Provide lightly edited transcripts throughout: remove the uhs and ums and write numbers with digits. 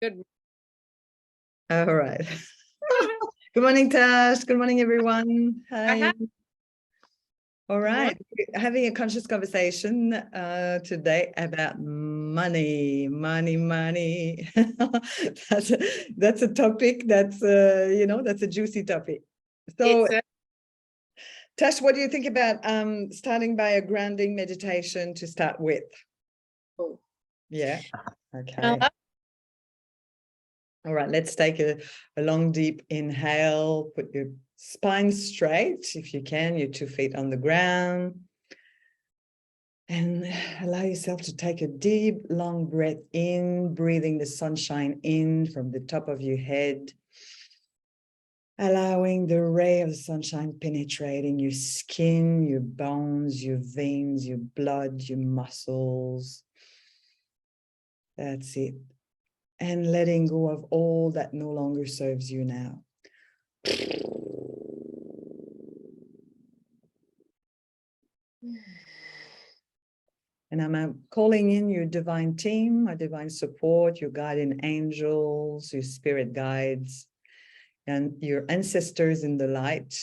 Good. All right. Good morning, Tash. Good morning, everyone. Hi. All right. We're having a conscious conversation today about money. That's a topic that's that's a juicy topic. So, Tash, what do you think about starting by a grounding meditation to start with? Cool. Yeah. Okay. All right, let's take a long, deep inhale. Put your spine straight, if you can, your 2 feet on the ground. And allow yourself to take a deep, long breath in, breathing the sunshine in from the top of your head. Allowing the ray of the sunshine penetrating your skin, your bones, your veins, your blood, your muscles. That's it. And letting go of all that no longer serves you now. And I'm calling in your divine team, my divine support, your guardian angels, your spirit guides, and your ancestors in the light.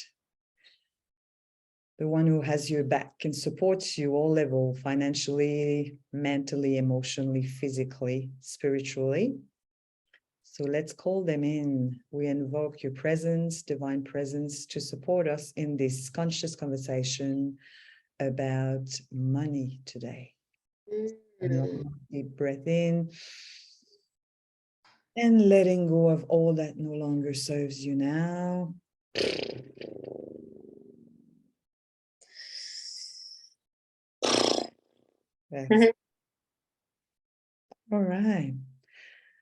The one who has your back and supports you all level, financially, mentally, emotionally, physically, spiritually. So let's call them in. We invoke your presence, divine presence, to support us in this conscious conversation about money today. Deep breath in and letting go of all that no longer serves you now. All right.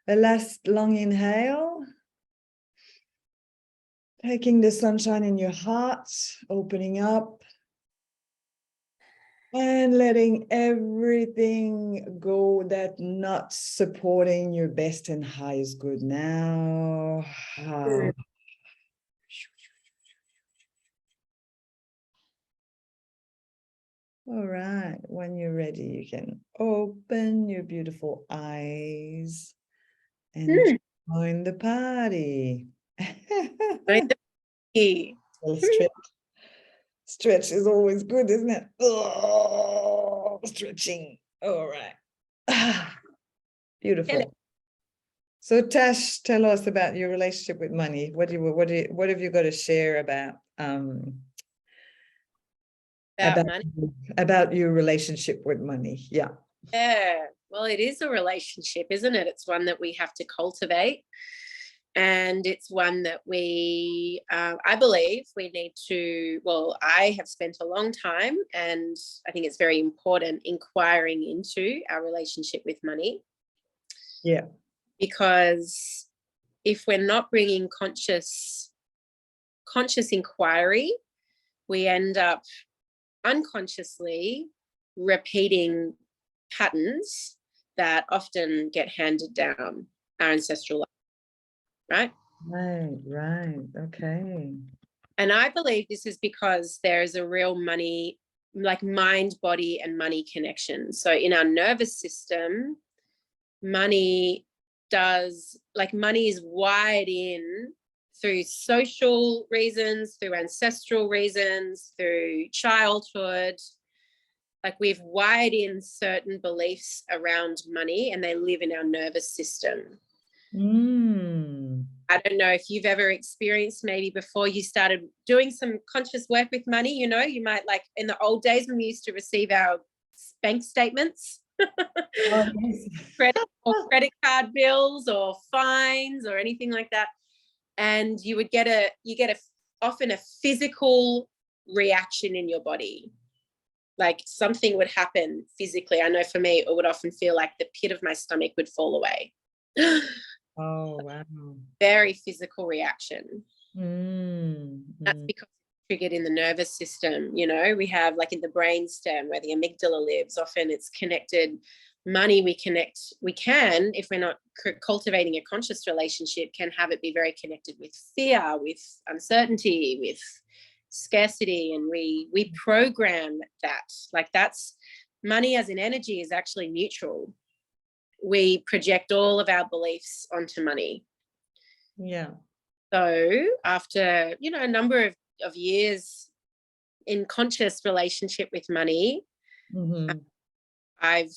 A last long inhale. Taking the sunshine in your heart, opening up. And letting everything go that not supporting your best and highest good now. All right, when you're ready, you can open your beautiful eyes and join the party. Stretch is always good, isn't it? Oh, stretching. All right. Beautiful. Hello. So Tash, tell us about your relationship with money. What have you got to share about money? About your relationship with money? Yeah. Yeah. Well, it is a relationship, isn't it? It's one that we have to cultivate. And it's one that we, I believe we need to, well, I have spent a long time, and I think it's very important, inquiring into our relationship with money. Yeah. Because if we're not bringing conscious inquiry, we end up unconsciously repeating patterns that often get handed down our ancestral life, right? Right. Okay. And I believe this is because there is a real money, like mind, body, and money connection. So in our nervous system, money is wired in through social reasons, through ancestral reasons, through childhood. Like, we've wired in certain beliefs around money, and they live in our nervous system. I don't know if you've ever experienced, maybe before you started doing some conscious work with money, you might, like in the old days when we used to receive our bank statements, credit card bills or fines or anything like that, and you get often a physical reaction in your body. Like, something would happen physically. I know for me, it would often feel like the pit of my stomach would fall away. Oh, wow. Very physical reaction. That's because it's triggered in the nervous system. We have, like, in the brainstem where the amygdala lives, often it's connected. Money, we can, if we're not cultivating a conscious relationship, can have it be very connected with fear, with uncertainty, with scarcity, and we program that. Like, that's money as an energy is actually neutral. we project all of our beliefs onto money. Yeah. So after, a number of years in conscious relationship with money, Mm-hmm. I've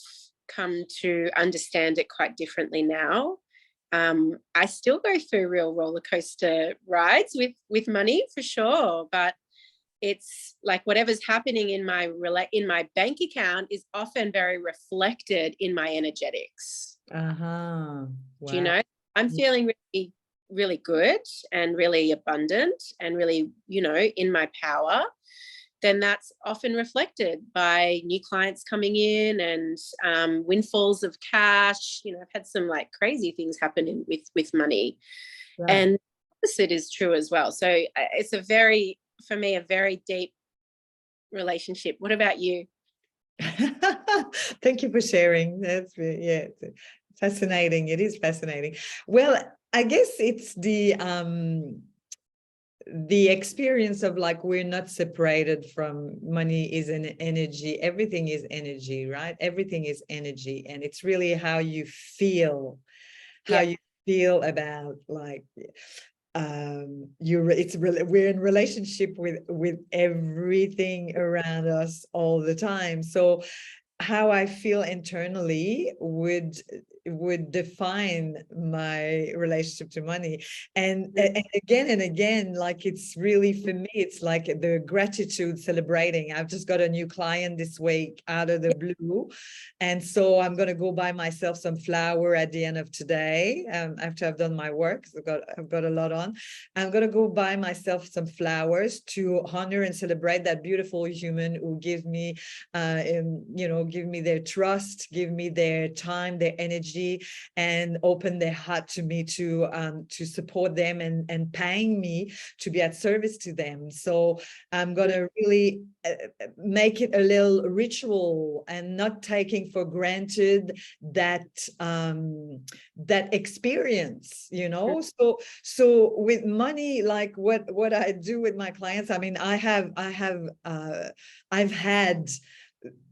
come to understand it quite differently now. I still go through real roller coaster rides with money for sure, but it's like whatever's happening in my bank account is often very reflected in my energetics. Uh-huh. Wow. Do you know? I'm feeling really, really good and really abundant and really, in my power. Then that's often reflected by new clients coming in and windfalls of cash. I've had some like crazy things happen with money, Right. and the opposite is true as well. So it's for me, a very deep relationship. What about you? Thank you for sharing. That's fascinating. It is fascinating. Well, I guess it's the experience of like we're not separated from money is an energy. Everything is energy, right? Everything is energy, and it's really how you feel, you feel about like we're in relationship with everything around us all the time. So how I feel internally would define my relationship to money. And again, like it's really, for me, it's like the gratitude celebrating. I've just got a new client this week out of the blue. And so I'm going to go buy myself some flour at the end of today, after I've done my work. I've got a lot on. I'm going to go buy myself some flowers to honor and celebrate that beautiful human who gives me, give me their trust, give me their time, their energy, and open their heart to me to support them and paying me to be at service to them. So I'm going to really make it a little ritual and not taking for granted that that experience, So with money, like what I do with my clients, I mean, I've had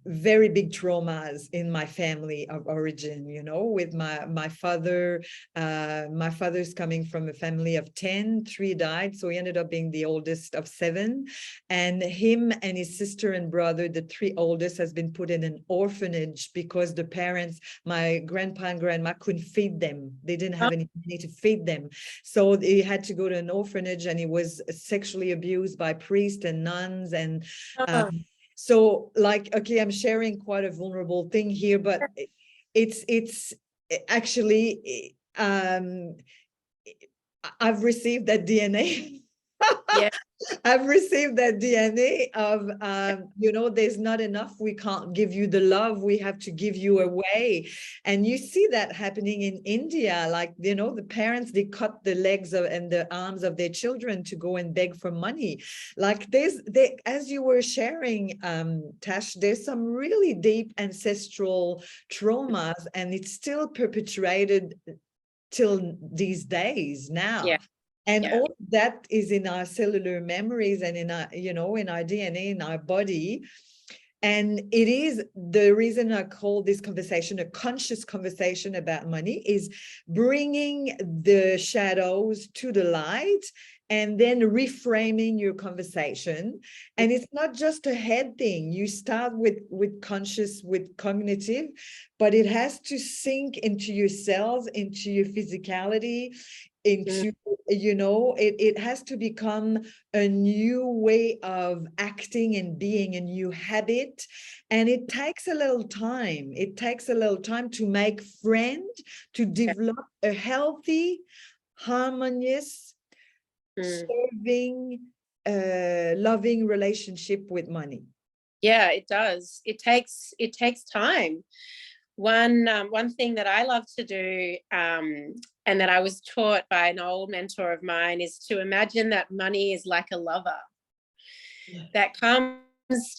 very big traumas in my family of origin, with my father. My father's coming from a family of 10, 3 died. So he ended up being the oldest of 7. And him and his sister and brother, the 3 oldest, has been put in an orphanage because the parents, my grandpa and grandma, couldn't feed them. They didn't have any money to feed them. So he had to go to an orphanage, and he was sexually abused by priests and nuns. And so like, okay, I'm sharing quite a vulnerable thing here, but it's actually, I've received that DNA. Yeah. I've received that DNA of, there's not enough. We can't give you the love. We have to give you away. And you see that happening in India. Like, the parents, they cut the legs and the arms of their children to go and beg for money. Like as you were sharing, Tash, there's some really deep ancestral traumas, and it's still perpetuated till these days now. Yeah. And all that is in our cellular memories and in our, in our DNA, in our body. And it is the reason I call this conversation a conscious conversation about money, is bringing the shadows to the light and then reframing your conversation. And it's not just a head thing. You start with conscious, with cognitive, but it has to sink into your cells, into your physicality, into, it has to become a new way of acting and being, a new habit. And it takes a little time. It takes a little time to make friends, to develop a healthy, harmonious, serving, loving relationship with money. Yeah, it does. It takes time. One thing that I love to do, and that I was taught by an old mentor of mine, is to imagine that money is like a lover that comes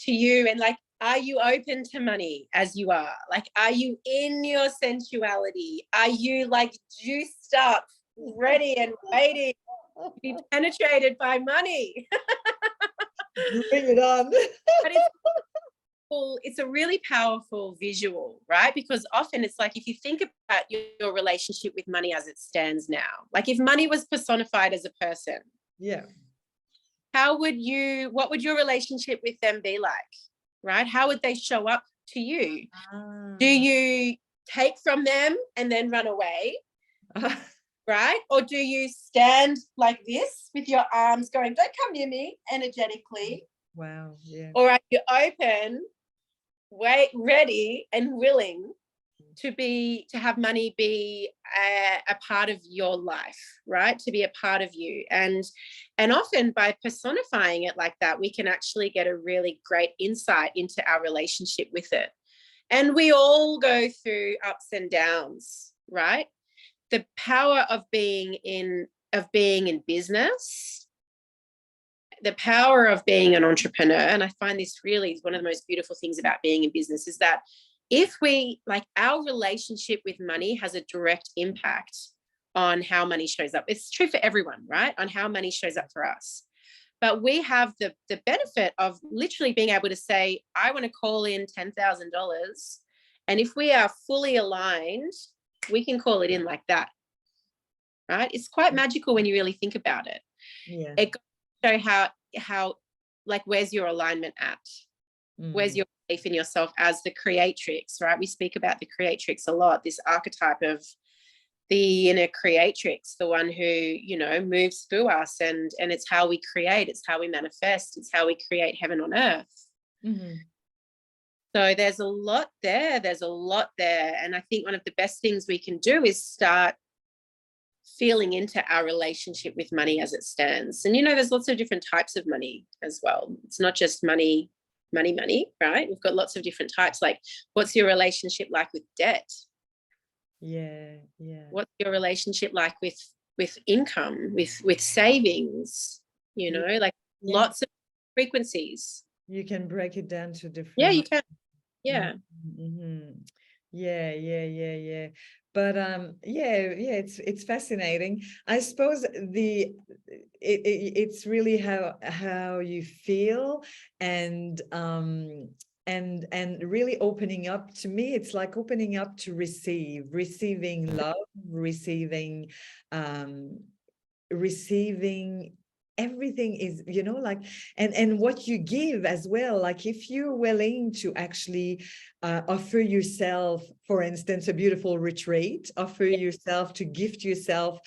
to you, and like, are you open to money as you are? Like, are you in your sensuality? Are you like juiced up, ready and waiting to be penetrated by money? Bring it on. But it's a really powerful visual, right? Because often it's like, if you think about your relationship with money as it stands now, like if money was personified as a person, Yeah. what would your relationship with them be like, right? How would they show up to you? Do you take from them and then run away? Right? Or do you stand like this with your arms going, don't come near me, energetically? Wow. Yeah. Or are you open, ready and willing to have money be a part of your life, right? To be a part of you. And often by personifying it like that, we can actually get a really great insight into our relationship with it. And we all go through ups and downs, right? The power of being in business, the power of being an entrepreneur, and I find this really is one of the most beautiful things about being in business, is that if we, like, our relationship with money has a direct impact on how money shows up. It's true for everyone, right? On how money shows up for us. But we have the benefit of literally being able to say, I want to call in $10,000. And if we are fully aligned, we can call it in like that, right? It's quite magical when you really think about it. Yeah. It goes to show how like, where's your alignment at? Where's your belief in yourself as the creatrix, right? We speak about the creatrix a lot, this archetype of the inner creatrix, the one who, you know, moves through us, and it's how we create, it's how we manifest, it's how we create heaven on earth. So there's a lot there. And I think one of the best things we can do is start feeling into our relationship with money as it stands. And, you know, there's lots of different types of money as well. It's not just money, right? We've got lots of different types. Like, what's your relationship like with debt? Yeah. What's your relationship like with income, with savings? You know, like lots of frequencies. You can break it down to different. Yeah, you can. Yeah. Yeah. But it's fascinating. I suppose it's really how you feel, and really opening up. To me, it's like opening up to receiving love, receiving everything is, you know, like, and what you give as well. Like, if you're willing to actually offer yourself, for instance, a beautiful retreat, offer yourself to gift yourself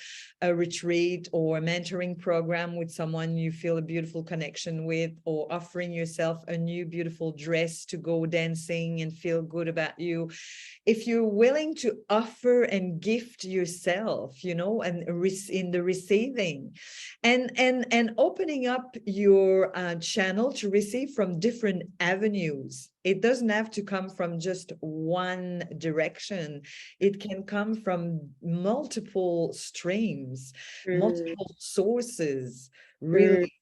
a retreat or a mentoring program with someone you feel a beautiful connection with, or offering yourself a new beautiful dress to go dancing and feel good about you. If you're willing to offer and gift yourself, you know, and in the receiving, and opening up your channel to receive from different avenues. It doesn't have to come from just one direction. It can come from multiple streams, multiple sources, really.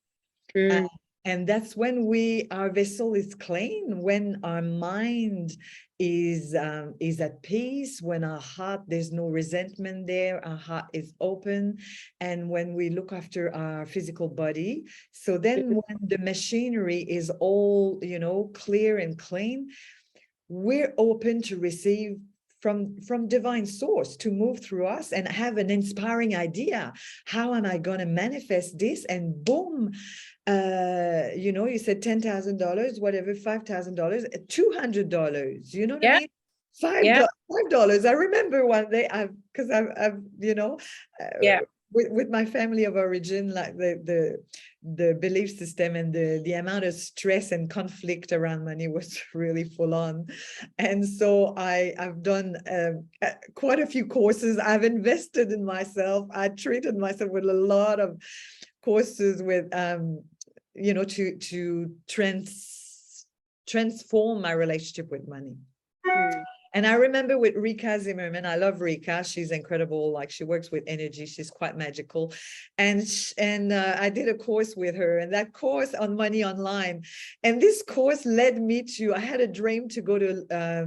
And that's when our vessel is clean, when our mind is at peace, when our heart, there's no resentment there, our heart is open, and when we look after our physical body. So then when the machinery is all, you know, clear and clean, we're open to receive from divine source to move through us and have an inspiring idea. How am I going to manifest this? And boom, you know, you said $10,000, whatever, $5,000, $200, you know what I mean? $5. I remember one day, I've you know, with my family of origin, like the belief system and the amount of stress and conflict around money was really full on. And so I've done quite a few courses. I've invested in myself. I treated myself with a lot of courses with, you know, to transform my relationship with money. And I remember with Rika Zimmerman, I love Rika. She's incredible. Like, she works with energy. She's quite magical. And I did a course with her, and that course on Money Online. And this course led me to, I had a dream to go to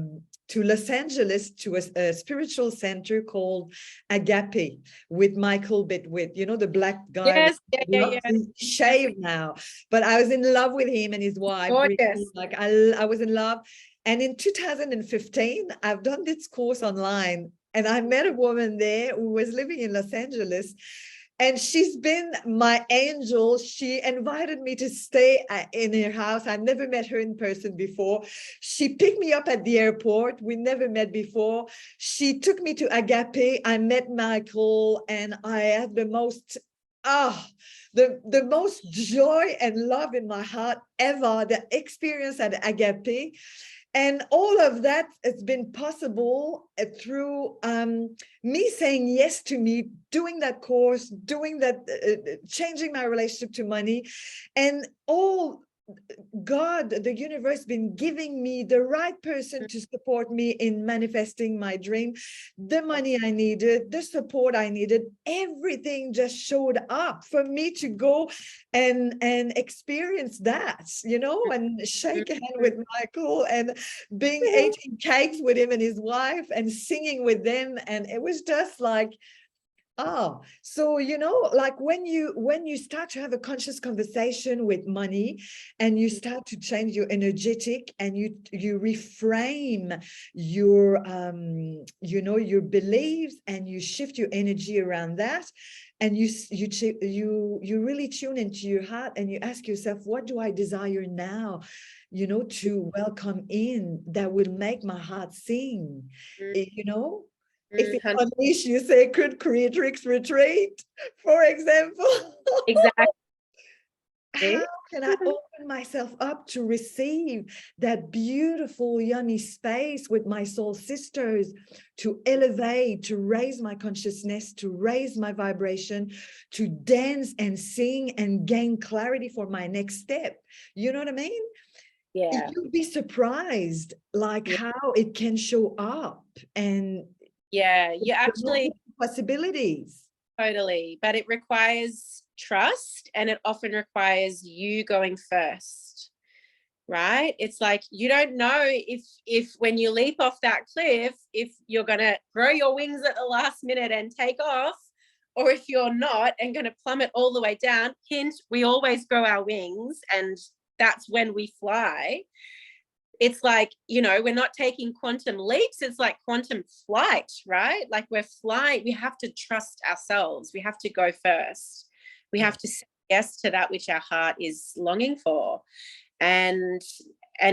to Los Angeles to a spiritual center called Agape with Michael Bitwit, you know, the black guy. Yes, yeah. He's shaved now, but I was in love with him and his wife. Gorgeous. Really, like I was in love. And in 2015, I've done this course online, and I met a woman there who was living in Los Angeles. And she's been my angel. She invited me to stay in her house. I never met her in person before. She picked me up at the airport. We never met before. She took me to Agape. I met Michael, and I had the most, the most joy and love in my heart ever, the experience at Agape. And all of that has been possible through me saying yes to me, doing that course, doing that, changing my relationship to money, and all God, the universe, been giving me the right person to support me in manifesting my dream, the money I needed, the support I needed, everything just showed up for me to go and experience that, you know, and shake a hand with Michael and being eating cakes with him and his wife and singing with them. And it was just like, so, you know, like when you start to have a conscious conversation with money and you start to change your energetic and you reframe your, you know, your beliefs, and you shift your energy around that, and you really tune into your heart and you ask yourself, what do I desire now, you know, to welcome in that will make my heart sing, you know? If it unleash your Sacred Creatrix retreat, for example. Exactly. How can I open myself up to receive that beautiful, yummy space with my soul sisters, to elevate, to raise my consciousness, to raise my vibration, to dance and sing and gain clarity for my next step? You know what I mean? Yeah. You'd be surprised like how it can show up, and yeah, you actually possibilities. Totally, but it requires trust, and it often requires you going first, right? It's like you don't know if when you leap off that cliff, if you're gonna grow your wings at the last minute and take off, or if you're not and gonna plummet all the way down. Hint, we always grow our wings, and that's when we fly. It's like, you know, we're not taking quantum leaps. It's like quantum flight, right? Like we're flying. We have to trust ourselves. We have to go first. We have to say yes to that which our heart is longing for, and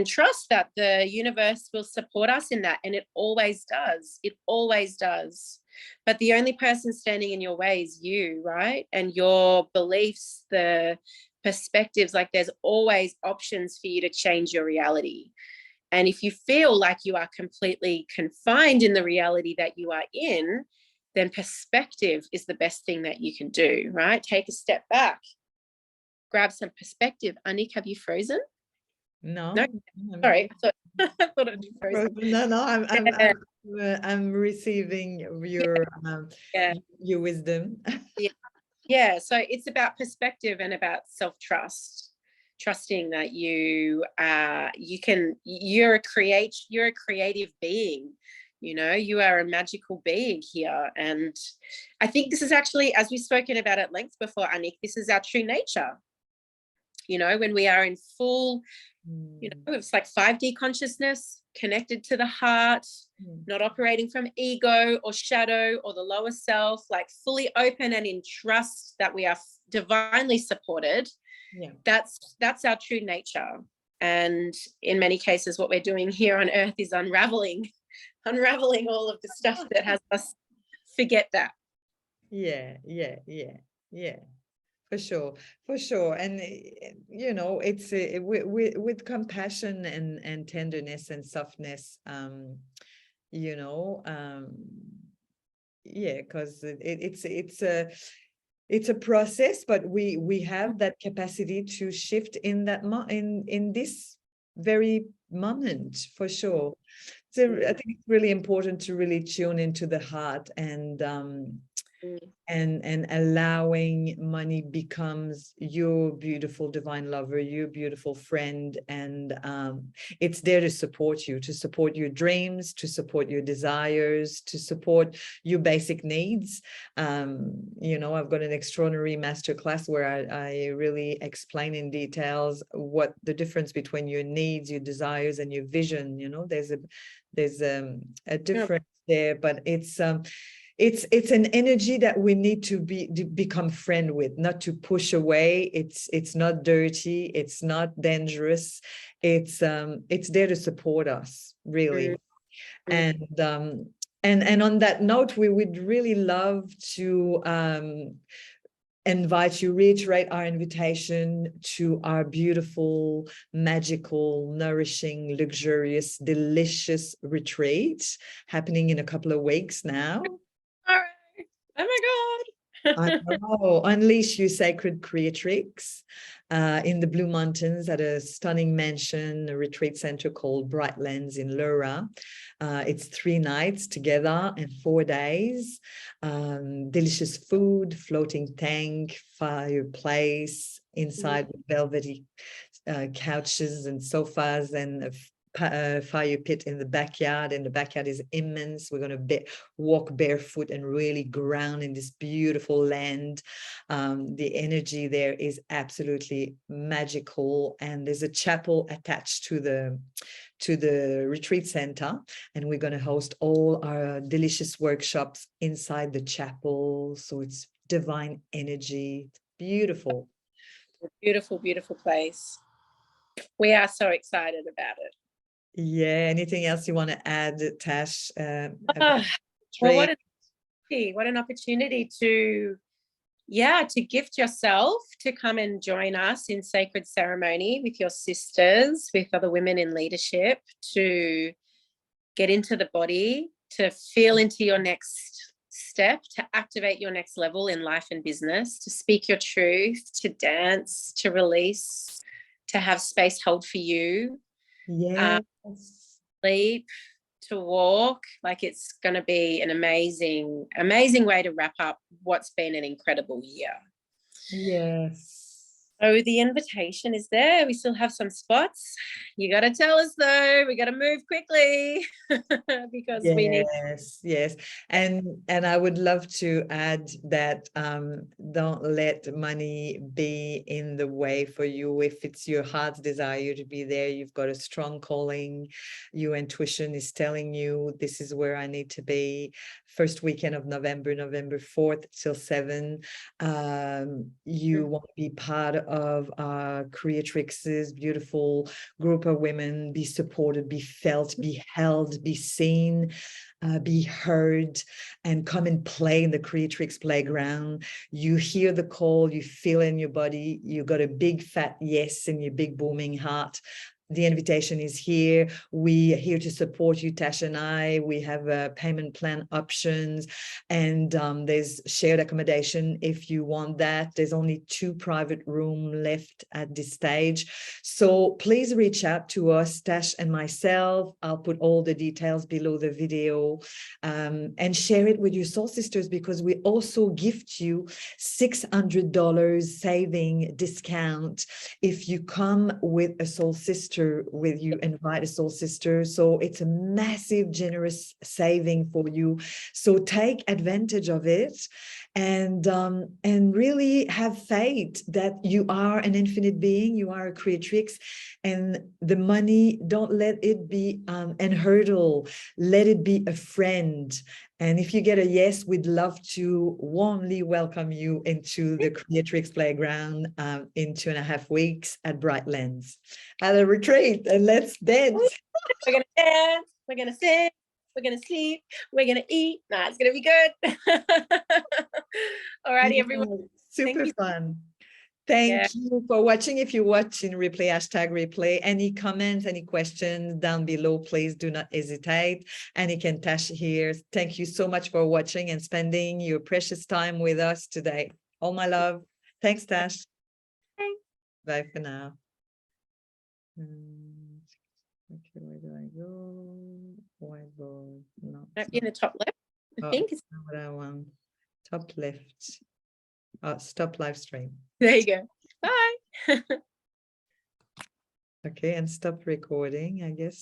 trust that the universe will support us in that. And it always does. It always does. But the only person standing in your way is you, right? And your beliefs, the perspectives. Like there's always options for you to change your reality. And if you feel like you are completely confined in the reality that you are in, then perspective is the best thing that you can do, right? Take a step back, grab some perspective. Anick, have you frozen? No. Sorry, I thought it was frozen. No, I'm receiving your your wisdom. Yeah, so it's about perspective and about self-trust. Trusting that you're a creative being, you know, you are a magical being here. And I think this is actually, as we've spoken about at length before, Anick, this is our true nature. You know, when we are in full, you know, it's like 5D consciousness, connected to the heart, not operating from ego or shadow or the lower self, like fully open and in trust that we are divinely supported. That's our true nature. And in many cases, what we're doing here on earth is unraveling all of the stuff that has us forget that. Yeah, for sure. And you know, it's with compassion and tenderness and softness, you know, because it's a process, but we have that capacity to shift in that in this very moment, for sure. So I think it's really important to really tune into the heart and and allowing money becomes your beautiful divine lover, your beautiful friend, and it's there to support you, to support your dreams, to support your desires, to support your basic needs. You know, I've got an extraordinary masterclass where I really explain in details what the difference between your needs, your desires, and your vision. You know, there's a difference there, but it's an energy that we need to become friend with, not to push away. It's not dirty, it's not dangerous. It's there to support us, really. And on that note, we would really love to invite you, reiterate our invitation to our beautiful, magical, nourishing, luxurious, delicious retreat happening in a couple of weeks now. All right. Oh my God. I know. Unleash your sacred creatrix in the Blue Mountains at a stunning mansion, a retreat center called Brightlands in Lura. It's 3 nights together and 4 days. Delicious food, floating tank, fireplace, inside with velvety couches and sofas, and a fire pit in the backyard, and the backyard is immense. We're going to walk barefoot and really ground in this beautiful land. The energy there is absolutely magical, and there's a chapel attached to the retreat center, and we're going to host all our delicious workshops inside the chapel. So it's divine energy. It's beautiful. Beautiful, beautiful place. We are so excited about it. Yeah. Anything else you want to add, Tash? Well, what an opportunity to gift yourself, to come and join us in sacred ceremony with your sisters, with other women in leadership, to get into the body, to feel into your next step, to activate your next level in life and business, to speak your truth, to dance, to release, to have space held for you. Yes. Sleep, to walk. Like, it's going to be an amazing way to wrap up what's been an incredible year. Yes. So the invitation is there. We still have some spots. You got to tell us, though. We got to move quickly because we need. Yes. And I would love to add that don't let money be in the way for you. If it's your heart's desire to be there, you've got a strong calling. Your intuition is telling you this is where I need to be. First weekend of November 4th till 7. You want to be part of Creatrix's beautiful group of women. Be supported, be felt, be held, be seen, be heard, and come and play in the Creatrix playground. You hear the call, you feel in your body, you got a big fat yes in your big booming heart. The invitation is here. We are here to support you, Tash and I. We have payment plan options, and there's shared accommodation if you want that. There's only 2 private rooms left at this stage. So please reach out to us, Tash and myself. I'll put all the details below the video, and share it with your soul sisters, because we also gift you $600 saving discount if you come with a soul sister, with you invite a soul sister. So it's a massive, generous saving for you. So take advantage of it, and really have faith that you are an infinite being, you are a creatrix, and the money, don't let it be an hurdle, let it be a friend. And if you get a yes, we'd love to warmly welcome you into the Creatrix playground in 2.5 weeks at Brightlands at a retreat. And let's dance. We're going to dance. We're going to sing. We're going to sleep. We're going to eat. Nah, it's going to be good. All righty, everyone. Super fun. Thank you for watching. If you watch in replay, #replay, any comments, any questions down below, please do not hesitate. Anick and Tash here. Thank you so much for watching and spending your precious time with us today. All my love. Thanks, Tash. Thanks. Bye for now. Okay, where do I go? Whiteboard. No, In the top left, I think. Not what I want. top left. Stop live stream. There you go. Bye. Okay, and stop recording, I guess.